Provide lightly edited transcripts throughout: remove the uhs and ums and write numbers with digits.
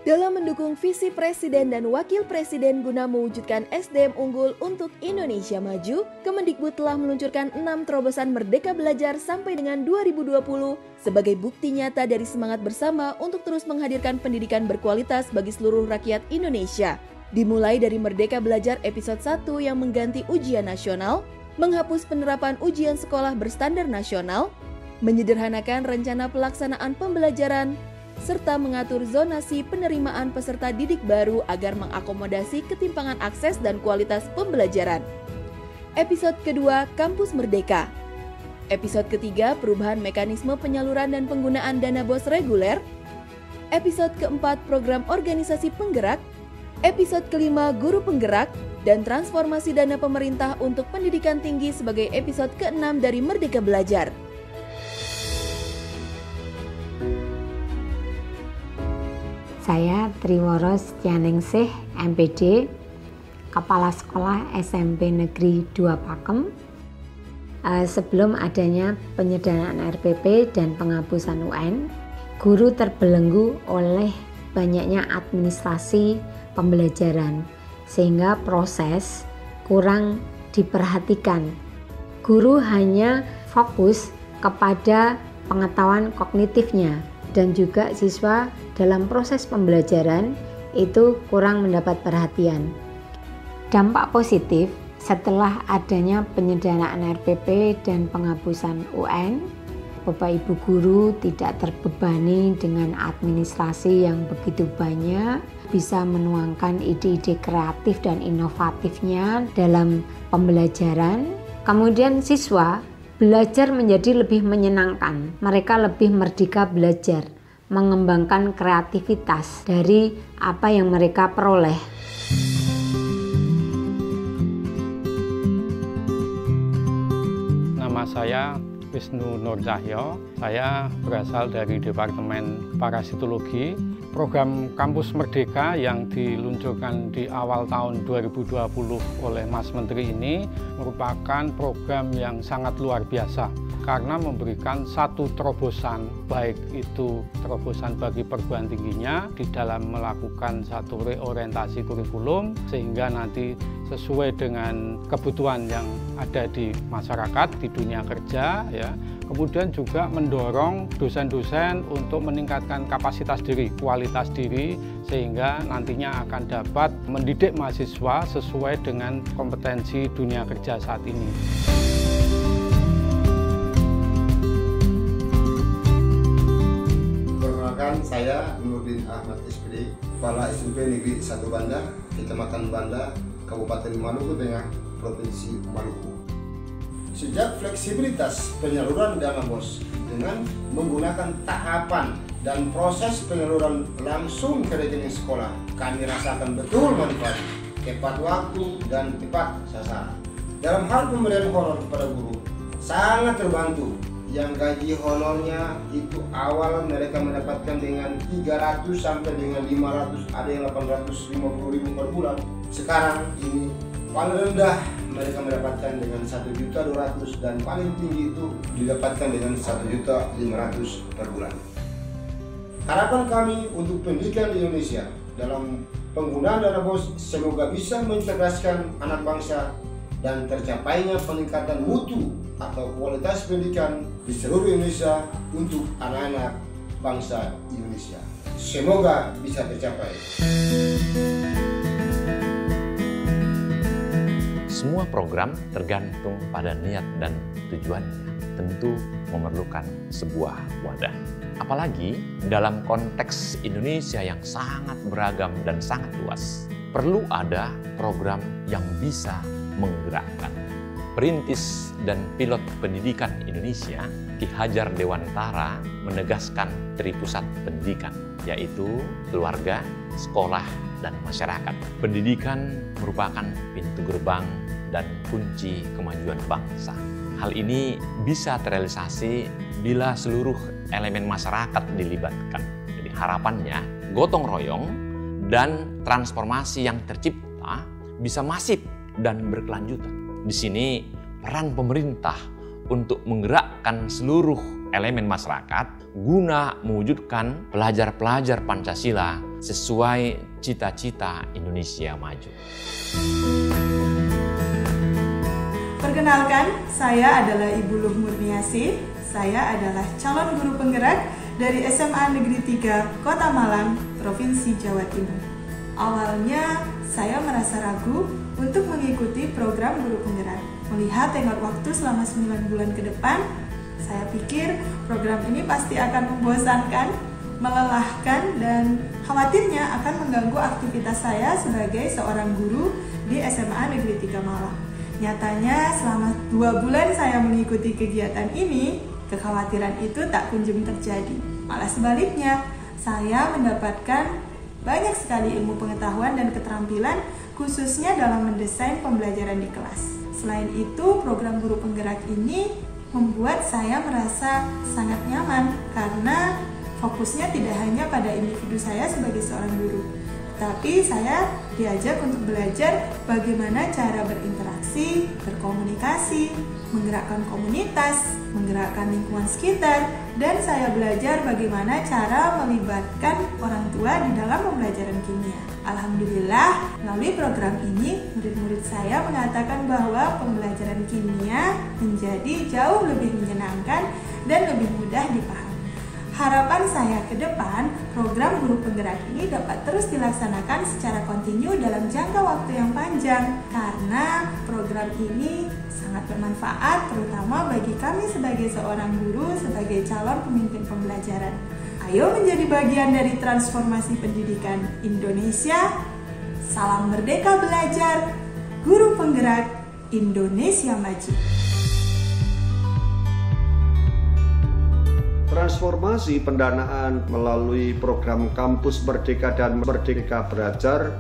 dalam mendukung visi Presiden dan Wakil Presiden guna mewujudkan SDM unggul untuk Indonesia Maju, Kemendikbud telah meluncurkan 6 terobosan Merdeka Belajar sampai dengan 2020 sebagai bukti nyata dari semangat bersama untuk terus menghadirkan pendidikan berkualitas bagi seluruh rakyat Indonesia. Dimulai dari Merdeka Belajar episode 1 yang mengganti ujian nasional, menghapus penerapan ujian sekolah berstandar nasional, menyederhanakan rencana pelaksanaan pembelajaran, serta mengatur zonasi penerimaan peserta didik baru agar mengakomodasi ketimpangan akses dan kualitas pembelajaran. Episode kedua, Kampus Merdeka. Episode ketiga, perubahan mekanisme penyaluran dan penggunaan dana BOS reguler. Episode keempat, program organisasi penggerak. Episode kelima, guru penggerak. Dan transformasi dana pemerintah untuk pendidikan tinggi sebagai episode keenam dari Merdeka Belajar. Saya Triworo Setianingsih, MPD, Kepala Sekolah SMP Negeri 2 Pakem. Sebelum adanya penyederhanaan RPP dan penghapusan UN, guru terbelenggu oleh banyaknya administrasi pembelajaran, sehingga proses kurang diperhatikan. Guru hanya fokus kepada pengetahuan kognitifnya, dan juga siswa dalam proses pembelajaran itu kurang mendapat perhatian. Dampak positif setelah adanya penyederhanaan RPP dan penghapusan UN, Bapak Ibu guru tidak terbebani dengan administrasi yang begitu banyak, bisa menuangkan ide-ide kreatif dan inovatifnya dalam pembelajaran. Kemudian siswa belajar menjadi lebih menyenangkan, mereka lebih merdeka belajar, mengembangkan kreativitas dari apa yang mereka peroleh. Nama saya Wisnu Nur Cahyo, saya berasal dari Departemen Parasitologi. Program Kampus Merdeka yang diluncurkan di awal tahun 2020 oleh Mas Menteri ini merupakan program yang sangat luar biasa karena memberikan satu terobosan, baik itu terobosan bagi perguruan tingginya di dalam melakukan satu reorientasi kurikulum sehingga nanti sesuai dengan kebutuhan yang ada di masyarakat, di dunia kerja, ya. Kemudian juga mendorong dosen-dosen untuk meningkatkan kapasitas diri, kualitas diri, sehingga nantinya akan dapat mendidik mahasiswa sesuai dengan kompetensi dunia kerja saat ini. Perkenalkan, saya Nurdin Ahmad SPD, Kepala SMP Negeri 1 Banda, Kecamatan Banda, Kabupaten Maluku Tengah, Provinsi Maluku. Sejak fleksibilitas penyaluran dana BOS dengan menggunakan tahapan dan proses penyaluran langsung ke rekening sekolah, kami rasakan betul manfaat, tepat waktu dan tepat sasaran. Dalam hal pemberian honor kepada guru, sangat terbantu. Yang gaji honornya itu awal mereka mendapatkan dengan 300 sampai dengan 500, ada yang 850.000 per bulan. Sekarang ini paling rendah mereka mendapatkan dengan 1.200.000 dan paling tinggi itu didapatkan dengan 1.500.000 per bulan. Harapan kami untuk pendidikan di Indonesia dalam penggunaan dana BOS semoga bisa mencerdaskan anak bangsa dan tercapainya peningkatan mutu atau kualitas pendidikan di seluruh Indonesia untuk anak-anak bangsa Indonesia. Semoga bisa tercapai. Semua program tergantung pada niat dan tujuannya. Tentu memerlukan sebuah wadah. Apalagi dalam konteks Indonesia yang sangat beragam dan sangat luas, perlu ada program yang bisa menggerakkan. Perintis dan pilot pendidikan Indonesia, Ki Hajar Dewantara menegaskan tripusat pendidikan, yaitu keluarga, sekolah, dan masyarakat. Pendidikan merupakan pintu gerbang dan kunci kemajuan bangsa. Hal ini bisa terrealisasi bila seluruh elemen masyarakat dilibatkan. Jadi harapannya gotong royong dan transformasi yang tercipta bisa masif dan berkelanjutan. Di sini peran pemerintah untuk menggerakkan seluruh elemen masyarakat guna mewujudkan pelajar-pelajar Pancasila sesuai cita-cita Indonesia Maju. Perkenalkan, saya adalah Ibu Luh Murniasi. Saya adalah calon guru penggerak dari SMA Negeri 3 Kota Malang, Provinsi Jawa Timur. Awalnya, saya merasa ragu untuk mengikuti program guru penggerak. Melihat tenggat waktu selama 9 bulan ke depan, saya pikir program ini pasti akan membosankan, melelahkan, dan khawatirnya akan mengganggu aktivitas saya sebagai seorang guru di SMA Negeri 3 Malang. Nyatanya selama 2 bulan saya mengikuti kegiatan ini, kekhawatiran itu tak kunjung terjadi. Malah sebaliknya, saya mendapatkan banyak sekali ilmu pengetahuan dan keterampilan khususnya dalam mendesain pembelajaran di kelas. Selain itu, program guru penggerak ini membuat saya merasa sangat nyaman karena fokusnya tidak hanya pada individu saya sebagai seorang guru, tapi saya diajak untuk belajar bagaimana cara berinteraksi, berkomunikasi, menggerakkan komunitas, menggerakkan lingkungan sekitar, dan saya belajar bagaimana cara melibatkan orang tua di dalam pembelajaran kimia. Alhamdulillah, melalui program ini, murid-murid saya mengatakan bahwa pembelajaran kimia menjadi jauh lebih menyenangkan dan lebih mudah dipahami. Harapan saya ke depan, program guru penggerak ini dapat terus dilaksanakan secara kontinu dalam jangka waktu yang panjang karena program ini sangat bermanfaat terutama bagi kami sebagai seorang guru, sebagai calon pemimpin pembelajaran. Ayo menjadi bagian dari transformasi pendidikan Indonesia. Salam merdeka belajar, guru penggerak Indonesia Maju. Transformasi pendanaan melalui program Kampus Merdeka dan Merdeka Belajar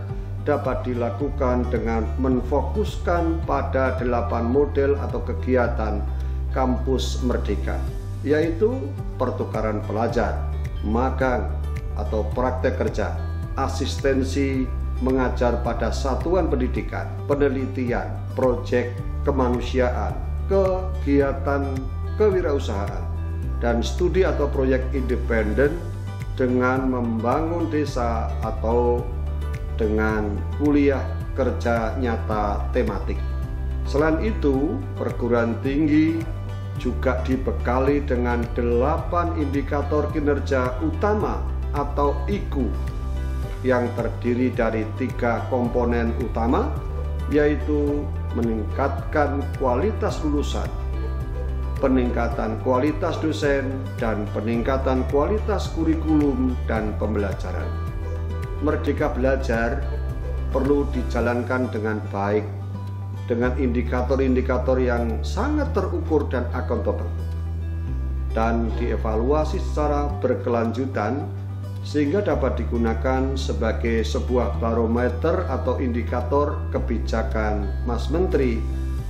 dapat dilakukan dengan menfokuskan pada 8 model atau kegiatan Kampus Merdeka, yaitu pertukaran pelajar, magang atau praktek kerja, asistensi mengajar pada satuan pendidikan, penelitian, proyek kemanusiaan, kegiatan kewirausahaan, dan studi atau proyek independen dengan membangun desa atau dengan kuliah kerja nyata tematik. Selain itu, perguruan tinggi juga dibekali dengan 8 indikator kinerja utama atau IKU yang terdiri dari 3 komponen utama, yaitu meningkatkan kualitas lulusan, peningkatan kualitas dosen, dan peningkatan kualitas kurikulum dan pembelajaran. Merdeka belajar perlu dijalankan dengan baik, dengan indikator-indikator yang sangat terukur dan akuntabel, dan dievaluasi secara berkelanjutan sehingga dapat digunakan sebagai sebuah barometer atau indikator kebijakan Mas Menteri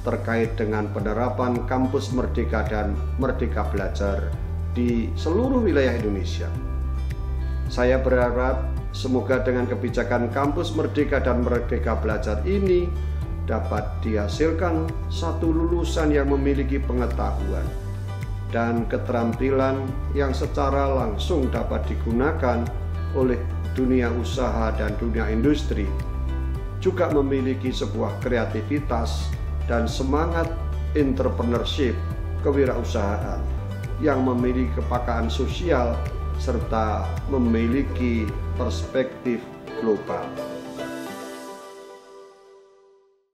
terkait dengan penerapan Kampus Merdeka dan Merdeka Belajar di seluruh wilayah Indonesia. Saya berharap semoga dengan kebijakan Kampus Merdeka dan Merdeka Belajar ini dapat dihasilkan satu lulusan yang memiliki pengetahuan dan keterampilan yang secara langsung dapat digunakan oleh dunia usaha dan dunia industri, juga memiliki sebuah kreativitas dan semangat entrepreneurship, kewirausahaan yang memiliki kepekaan sosial serta memiliki perspektif global.